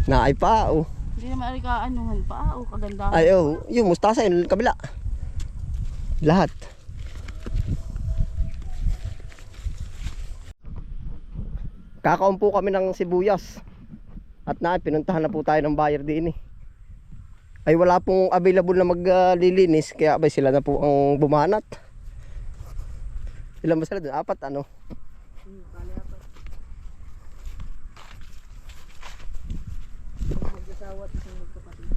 Naay pa oh. Hindi naman ari kaanuhan pa. Kagandahan. Ay oh, yung mustasa yung kabila. Lahat. Kakaumpo kami ng sibuyas. At pinuntahan na po tayo ng buyer din eh. Ay wala pong available na maglilinis kaya abay sila na po ang bumanat. Ilan ba sila doon? 4 ano? Kali apat. Mag-asawa at isang magkapatid.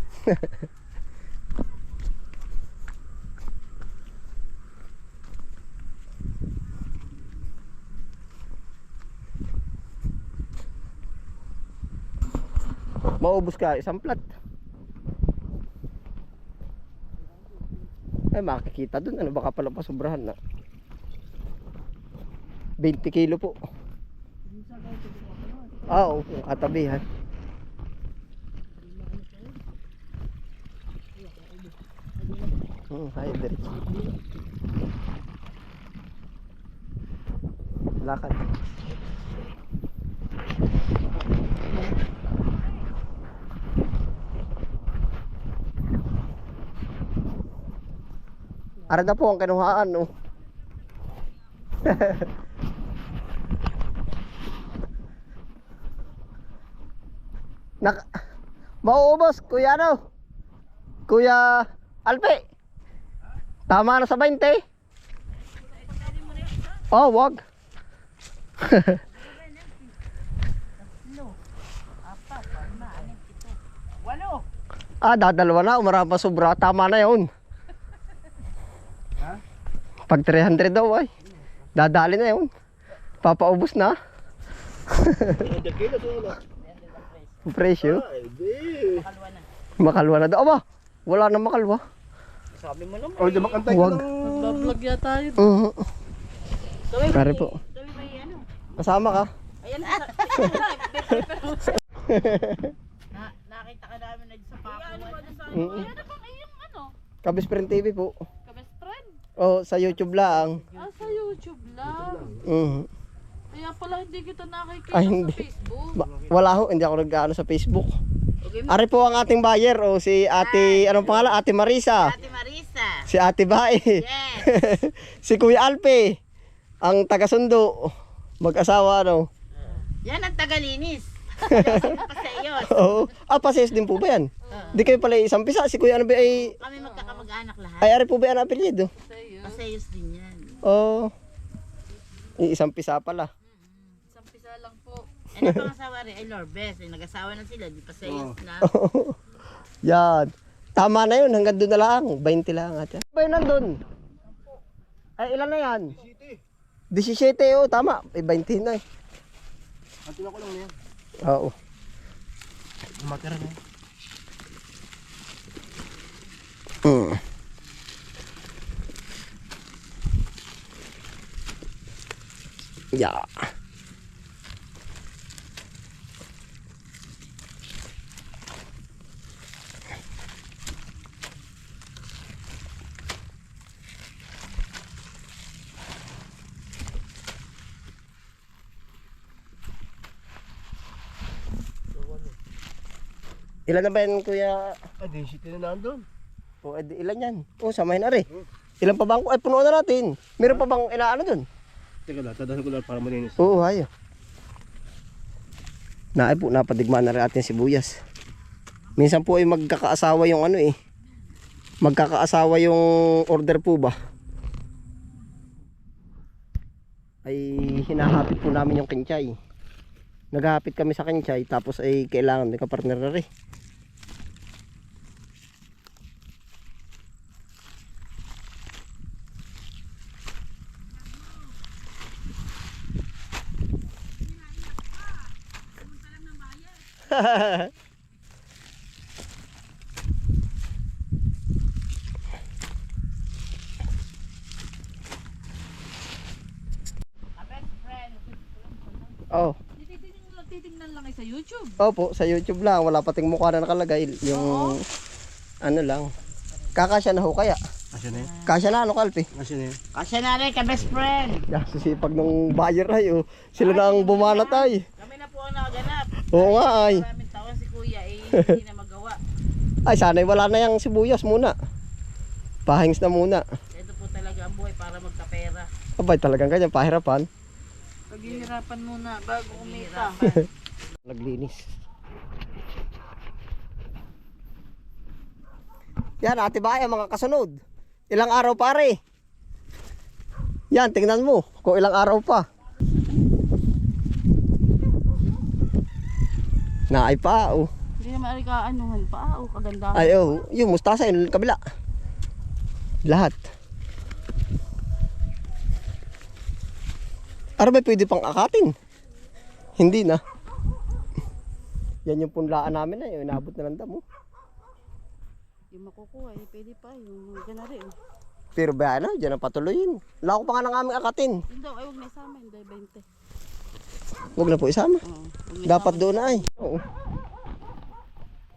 Maubos ka isang plat. Ay makikita dun ano baka pala pasobrahan na 20 kilo po. Oo, yung katabihan. Hay diretso. Lakad. Ara na po ang kinuhaan, no? Mauubos, kuya ano? Kuya Alpe. Tama na sa 20. Oh, wag. Dadalawa na, umarapa sobra. Tama na yun. Pag 300 daw ay dadali na yun. Papaubos na. Presyo. Makalwa na daw. Aba, wala na makalwa. Sabi mo naman. O, di makantay ka Wag. lang. Nagbablog yata yun. Pare po. Sabi may ano. Kasama ka? Ayan. Nakita ka namin na sa pako. Ano ba sa ano? Ayan na bang iyong ano? Kabisprin TV po. Ka-best friend? Oh, sa YouTube lang. Sa YouTube lang. Kaya pala hindi kita nakikita Ay, hindi. sa Facebook. Wala ho, hindi ako nag-ano sa Facebook. Okay, Ari po ang ating buyer, si Ate, anong pangalan? Ate Marisa. Ate Marisa. Si Ate Bae. Yes. Si Kuya Alpe, ang taga-sundo. Mag-asawa, ano? Yan ang tagalinis. Pasayos. Oo. Pasayos din po ba yan? Di kayo pala isang pisa. Si Kuya ano ba ay... Kami magkakamag-anak lahat. Ay, ari po ba yan ang apelyido? Pasayos din yan. Oo. Isang pisa pala. Isang pisa lang po. Ano pang asawa rin? Ay Lorbes. Nag-asawa na sila. Di pasayos na. Yan. Tama na yun. Hanggang doon na lang. 20 lang ate. Ba yun nandun? Ay, ilan na yan? 17. 17 oh. Tama. Ay, 20 na eh. Atin ako lang yan. Oo. Matira na. Yeah. Ilan na ba yan, Kuya? Di city na nandun. O, ilan yan? O, samahin na rin. Ilan pa bang? Ay, punuan na natin. Meron pa bang inaano dun? Teka lang, tadahan ko lang para malinis. Oo, hayo. Naay po, napadigma na rin ating sibuyas. Minsan po ay magkakaasawa yung ano eh. Magkakaasawa yung order po ba? Ay hinahapit po namin yung kinchay. Naghahapit kami sa kinchay tapos ay kailangan may kapartner na rin. Oh. Titignan lang sa YouTube. Opo, sa YouTube lang. Wala pating mukha na nakalagay. Yung ano lang. Kakasya na ho kaya. Kasya na yan. Kasya na ano Kalpi? Kasya na yan. Kasya na rin ka-best friend. Sisipag ng buyer ay oh. Sila na ang bumanat ay. Kami na po ang nakaganap. Oo nga ay. Maraming taon si Kuya hindi na magawa. Ay, sana'y wala na yung sibuyas muna. Pahings na muna. Ito po talaga ang buhay para magkapera. Abay, talagang ganyan, pahirapan. Paghihirapan muna bago kumita. Naglinis. Yan, Ate Baya, mga kasunod. Ilang araw pare? Yan, tingnan mo. Kung ilang araw pa. Naay pa, oh. Hindi naman ari ka anuhan pa. Kagandahan. Ay, oh. Yung mustasa, yun, kabila. Lahat. Ano ba pwede pang akatin? Hindi na. Yan yung punlaan namin na yun. Inabot na ng damo. Yung makukuha, pwede pa. Yung ganari. Pero ba ano, dyan ang patuloyin. Lako pa nga ng aming akatin. Hindi daw, ay huwag na isama. Hindi, 20. Huwag na po isama. Oo, huwag na Dapat isama. doon na ay. Oo.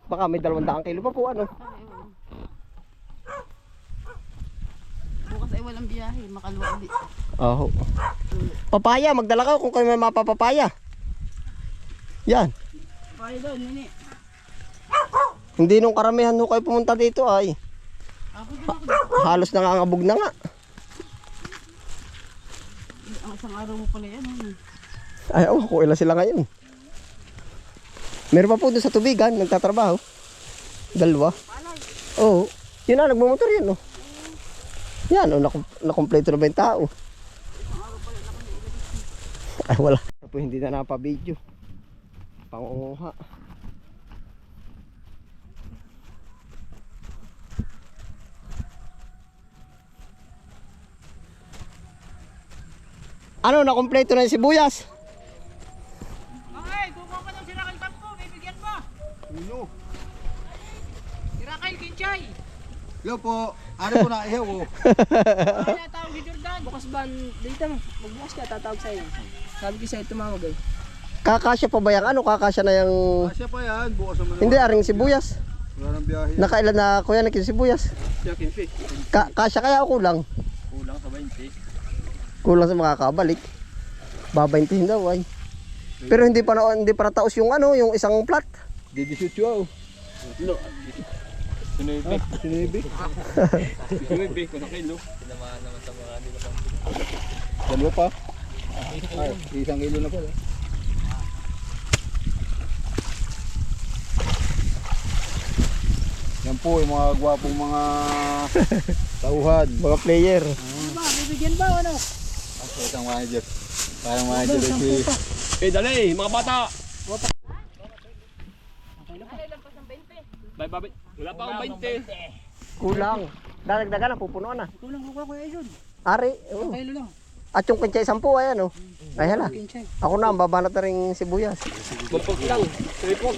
Baka may 200 kilo pa po ano. Ay, oo. Bukas ay walang biyahe. Makaluwa ulit. Oo. Papaya, magdala ka kung kayo may mapapapaya. Yan. Kaya daw, nini. Hindi nung karamihan nung kayo pumunta dito ay. Ako din ako. Halos nangangabog na nga. Ang isang araw mo pala yan. Ay, oh, kung ilan sila ngayon. Meron pa po doon sa tubigan, nagtatrabaho. 2. Oo. Yun na, nagmumotor yan, oh. Yan, oh, nakumpleto na ba yung tao? Ay, wala. Po, hindi na napabidyo. Pangunguha. Ano, nakumpleto na yung sibuyas? Okay, kukuha ka ng sirakal tampo. Bibigyan mo. Uno. Sirakal kinchay. Hello po. Ano po na ihaw oh. Ano na tawag si Jordan? Bukas ba dito mo? Magbukas ka, tatawag sa'yo. Sabi ko sa'yo tumawag eh. Kakasya pa ba yung ano? Kakasya na yung... Kasya pa yan. Bukas naman. Hindi, aring sibuyas. Wala nang biyahe. Nakailan na kuya nakin sibuyas? Siya kinfi. Kasya kaya o kulang? Kulang sa 20. Kulang sa makakabalik. Babaintihin daw ay. Pero hindi pa nataos yung ano, yung isang plat. Di 18 oh. No. Sinuibi. Sinuibi. Sinuibi. Kuna kilo. Tinamaan naman sa mga nila pa. Dalawa pa. Ay, 1 kilo na pala. Yan po yung mga gwapong mga tauhan. Mga player. Ba, bibigyan ba ano? Ako isang manager. Parang manager si... Eh dali, mga bata! Wala pa akong 20. Kulang. Dadagdagan na, pupunuan na. Kulang kukuha ko yun. Ari, oh. Kilo lang. At yung kinchay 10, ayan oh. Ay hala. Kinchay. Ako na, ang babanat na rin sibuyas. Bapag lang.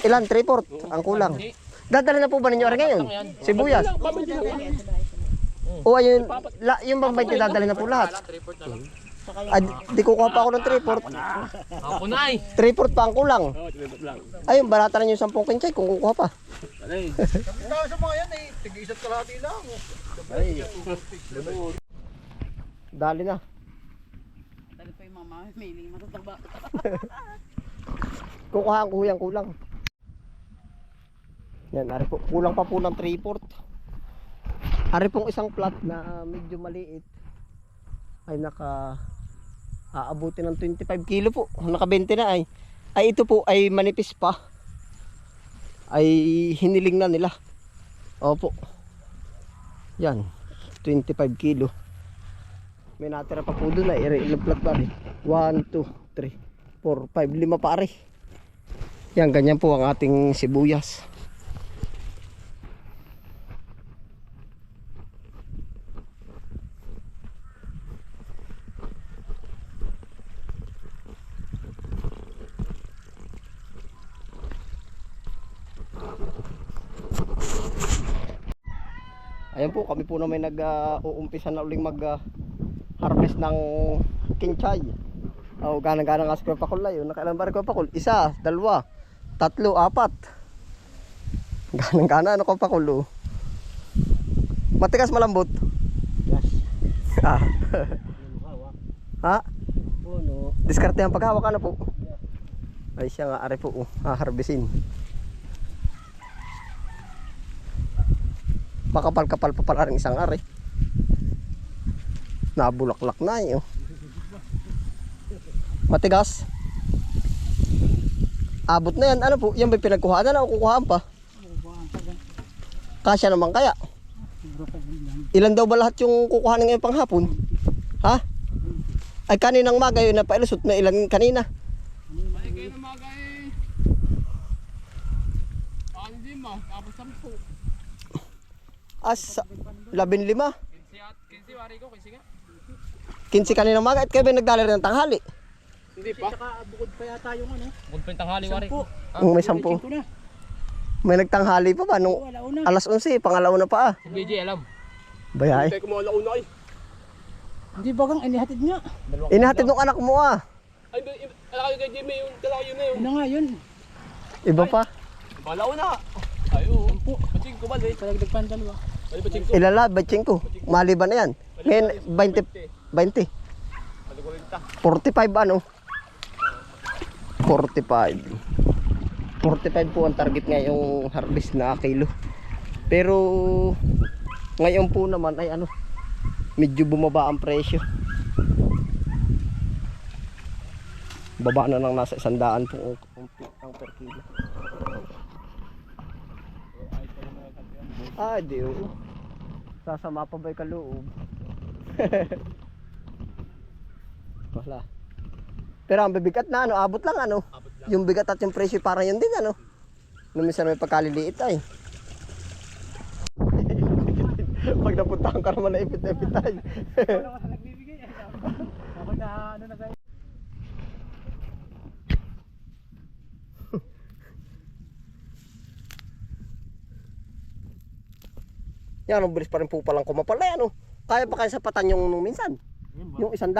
Ilan? 3/4 ang kulang. Dadali na po ba ninyo rin ngayon? Sibuyas. O ayun, yung bang 20 dadali na po lahat? Ay, di kukuha pa ako ng 3/4. Ako na eh. 3/4 pa ang kulang. Oo, 3 lang. Ayun, barata na yung 10 kinchay kung kukuha pa. Dali. Sa mga yan eh, tig-isat kalahati lang. Dali na. Dali pa yung mga mamimiling matataba. Kukuha ang kuhuyang kulang. Yan, ari po. Kulang pa po ng 3/4. Ari pong isang plat na medyo maliit ay aabuti ng 25 kilo po. Naka 20 na ay. Ay ito po ay manipis pa. Ay hiniling na nila. Opo. Yan. 25 kilo. May natira pa po doon ay ilang plat ba rin? 1, 2, 3, 4, 5, 5 pa rin. Yan, ganyan po ang ating sibuyas. Ayan po, kami po na may nag-uumpisa na uling mag-harvest ng kinchay. O, ganang-ganang nga sa Kuya Pakul na yun. Nakailan ba rin Kuya Pakul? 1, 2, 3, 4. Ganang-gana, ano Kuya Pakul? Oh. Matigas malambot? Yes. Ah. Ha? Puno. Diskarte ang paghawak, ano po? Ay siya nga, are po, harvestin. Makapal-kapal pa pala rin isang ari. Nabulaklak na yun. Matigas. Abot na yan. Ano po? Yan ba pinagkuhaan na o kukuhaan pa? Kasya naman kaya? Ilan daw ba lahat yung kukuhanin ngayon panghapon? Ha? Ay kaninang maga yun na pailusot na ilan kanina? Ay, kayo na mga guys. Hindi mo, tapos 10. As 15. 15 wari ko, 15 nga. 15 kaninang maga at kayo ba nagdala rin ng tanghali? Hindi pa. Bukod pa yata yung ano. Bukod pa yung tanghali wari ko. May 10. Na. May nagtanghali pa ba? Nung Wala una. alas 11, pangalauna pa ah. Si BJ alam. Bayay. Hindi ko mga launa ay. Hindi bagang inihatid nga. Inahatid ng anak mo ah. Ay, alakayo kay Jimmy yung dalayo na yun. Ano nga yun? Iba pa. Mga launa. Ay, oo. Paching ko ba, eh? Palagdag pa ang dalawa. Bali paching ko. Ilala, batching ko. Maliban na yan. Ngayon, 20. 45 ano? 45. 45 po ang target ngayong harvest na kilo. Pero ngayon po naman ay ano, medyo bumaba ang presyo. Baba na lang nasa 100 po ang per kilo. Ah, di oh. Sasama pa ba'y kaloob? Wala. Pero ang bibigat na ano, abot lang ano. Yung bigat at yung presyo parang yun din ano. Nung minsan may pagkaliliit ay. Pag napuntahan ka naman na ipit-ipit tayo. Wala ka nagbibigay. Ako na ano na kayo. Yan, ang bilis pa rin po palang kumapal na ano. Kaya pa kayo sapatan yung nung minsan. Yung 100.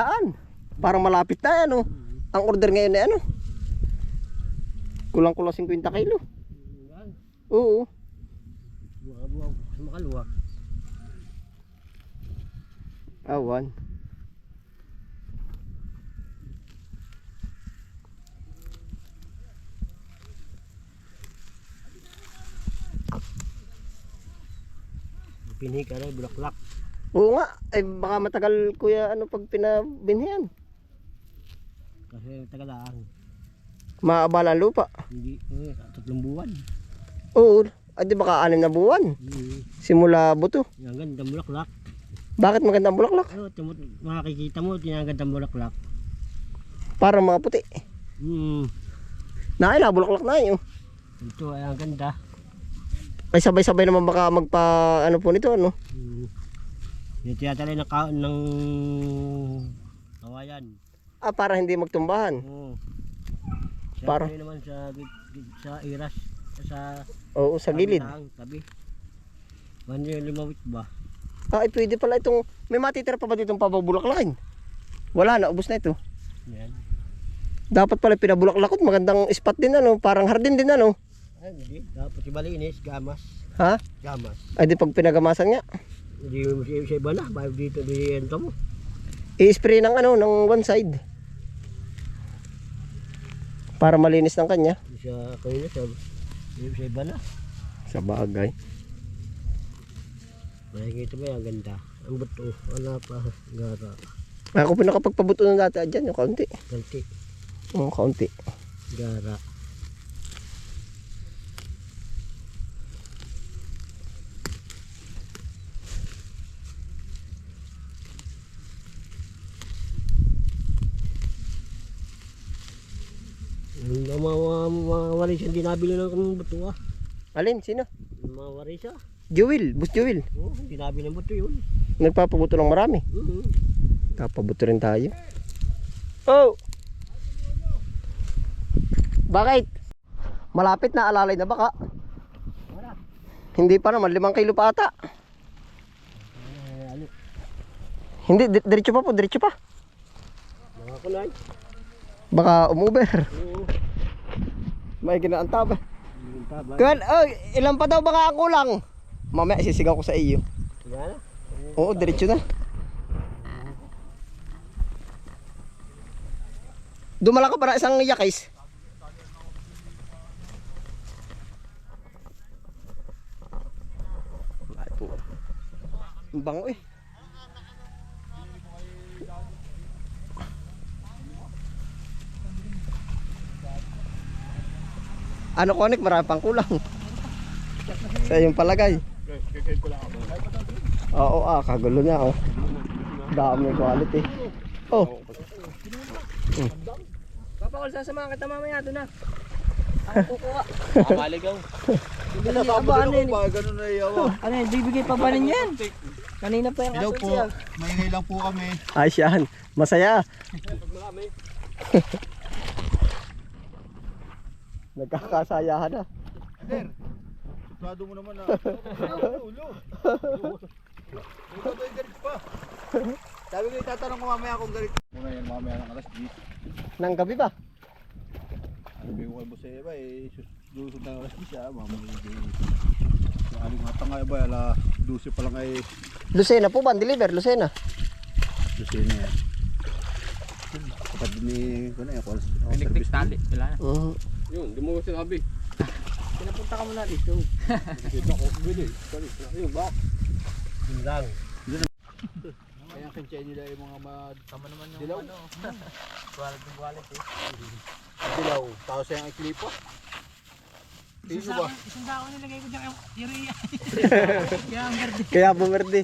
Parang malapit na ano. Ang order ngayon na ano. Kulang-kulang 50 kilo. Oo. Makaluwa. Awan. Pinhi ka rin, bulaklak. Oo nga, ay baka matagal kuya ano pag pinabinhian. Kasi tagalaan. Maabala ang lupa. Hindi, 3 buwan. Oo, ay di baka 6 na buwan. Simula buto. Ang ganda bulaklak. Bakit maganda ang bulaklak? Makikita mo, tinaganda bulaklak. Parang mga puti. Naila, bulaklak na yun. Ito ay ang ganda. Ay sabay-sabay naman baka magpa ano po nito ano. Yung tinatalay ng kawayan. Ah, para hindi magtumbahan. Oo. Para- Para naman sa iras. Sa Oo, sa gilid. Tabi. Banda yung limawit ba? Ah, ay pwede pala itong, may matitira pa ba ditong pababulaklakin? Wala na, ubos na ito. Yan. Dapat pala pinabulaklakot, magandang spot din ano, parang hardin din ano. Ay, hindi. Dapat si Balinis, gamas. Ha? Gamas. Ay di pag pinagamasan nga. Hindi mo sa iba na. Bayo dito, di ento mo. I-spray ng ano, ng one side. Para malinis ng kanya. Sa kanina, sa iba na. Sa bagay. Makikita mo yan, ganda. Ang buto, wala pa, gara. Ako pinakapagpabuto ng dati dyan, yung kaunti. Kanti, Kaunti. gara. Yung mga waris hindi nabili ng buto ah. Alin, sino? Yung mga waris ah. Jewel, Boss Jewel. Oo, hindi nabili ng buto yun. Nagpapabuto ng marami. Papabuto rin tayo. Oh! Bakit? Malapit na, alalay na baka. Hindi pa naman, 5 kilo pa ata. Hindi, diretso pa po, diretso pa. Mga kunay. Baka umuber. May ginaantab. Kuan, oh, ilan pa daw baka ang kulang? Mamaya sisigaw ko sa iyo. Yan. Oo, diretso na. Dumala ka para isang yakis. Ay po. Ang bango eh. Ano konik, marami pang kulang. Sa iyong palagay. Kakain ko lang ako. Oo, kagulo niya oh. Dami quality. Oh, Papakol, sasamahan kita mamaya doon na. Ako kukuha. Maligaw. Hindi ano yun? Ganun na iyaw. Ano yun, bibigay pa ba rin yan? Kanina pa yung Hello aso po. siya. Maingay lang po kami. ayos yan. Masaya. Nagkakasayahan na. Ader, suplado mo naman na. Ulo. Ulo tayo galit pa. Sabi ko itatanong ko mamaya kung galit. Muna yan mamaya ng alas 10. Nang gabi ba? Ano ba yung kay Boss Eva eh. Susod na alas 10 siya. Mamaya yung aling matangay ba. Ala 12 pa lang ay Lucena po ba? Deliver, Lucena. Lucena yan. Kapag ni ko na yan. Electric tali, wala na. Yun, di mo sinabi. Pinapunta ka muna dito. Dito ako, bili. Yun, bak. Yun lang. Kaya kinchay nila yung mga Tama naman yung dilaw. ano. Wallet eh. Dilaw. Tapos yung iklipa. Tingin mo ba? Isang dako nilagay ko dyan yung iriya. Kaya ang verde. Kaya bumerde.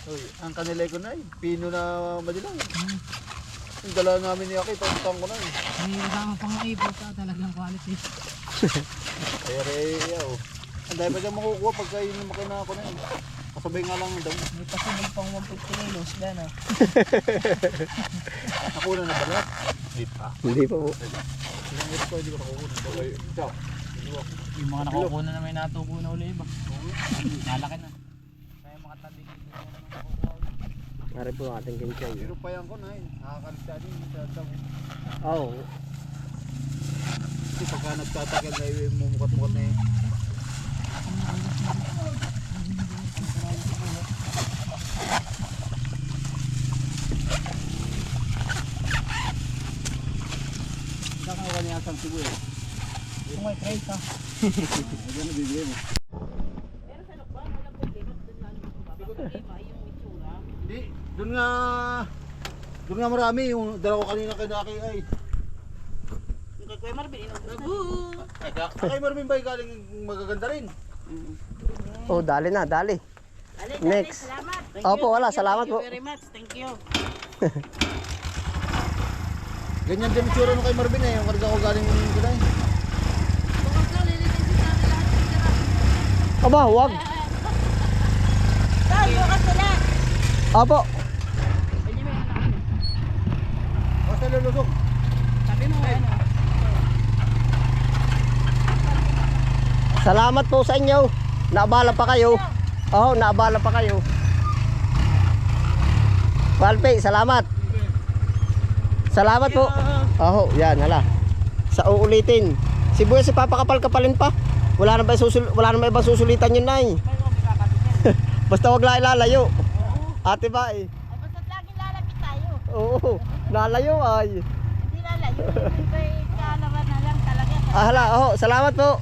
Uy, ang kanilay ko na eh. Pino na madilaw. Yung dala namin ni Aki, pagputang ko na eh. May kasama pang ipo ka talagang quality. Kaya yaw. Ang dahil pa dyan makukuha pagka yun yung makina ko na eh. Kasabay nga lang daw. May pasunod pang 150 kilos. Dahil na. Nakuna na pala. Hindi pa. Hindi pa po. Ilang ito ko, hindi ko nakukunan. Bagay, ikaw. Yung mga nakukuha na may natubo na uli iba. Lalaki na. Kaya makatabi dito na nakukuha ulit. Nari po ang ating kinchay. Pero payan ko na eh. Nakakalista din. Oo. Kasi pagka nagtatagal na yung mumukat-mukat na eh. Saan ka kanya asang sibu eh? Kung may tray ka. Diyan na bibigay mo. Pero sa lokban, wala problema. Doon lang yung problema, yung itsura. Hindi. Doon nga marami. Yung dala ko kanina kay Naki ay. Yung kay Kuya Marvin, inuubo. Kay Marvin ba galing magaganda rin? Oh, dali na, dali. Dali, Next. salamat. Opo, wala, salamat po. Thank you very much. Thank you. Ganyan din yung tsura nung kay Marvin eh. Yung karga ko galing ganda eh. Bukod ka, lilinisin namin lahat ng tira. Aba, wag. Saan, bukas sila. Opo. Pwede mo yung anak mo. Basta lulusok. Sabi mo, ano? Salamat po sa inyo. Naabala pa kayo. Oo, naabala pa kayo. Palpe, salamat. Salamat po. Oo, yan, hala. Sa uulitin. Si Buya, si papakapal-kapalin pa. Wala na ba ibang susulitan yun, Nay? Basta wag lang ilalayo. Ate ba eh. Ay, basta't laging lalapit tayo. Oo, nalayo ay. Hindi lalayo. Hindi kaalaman na lang talaga. Hala, oo, salamat po.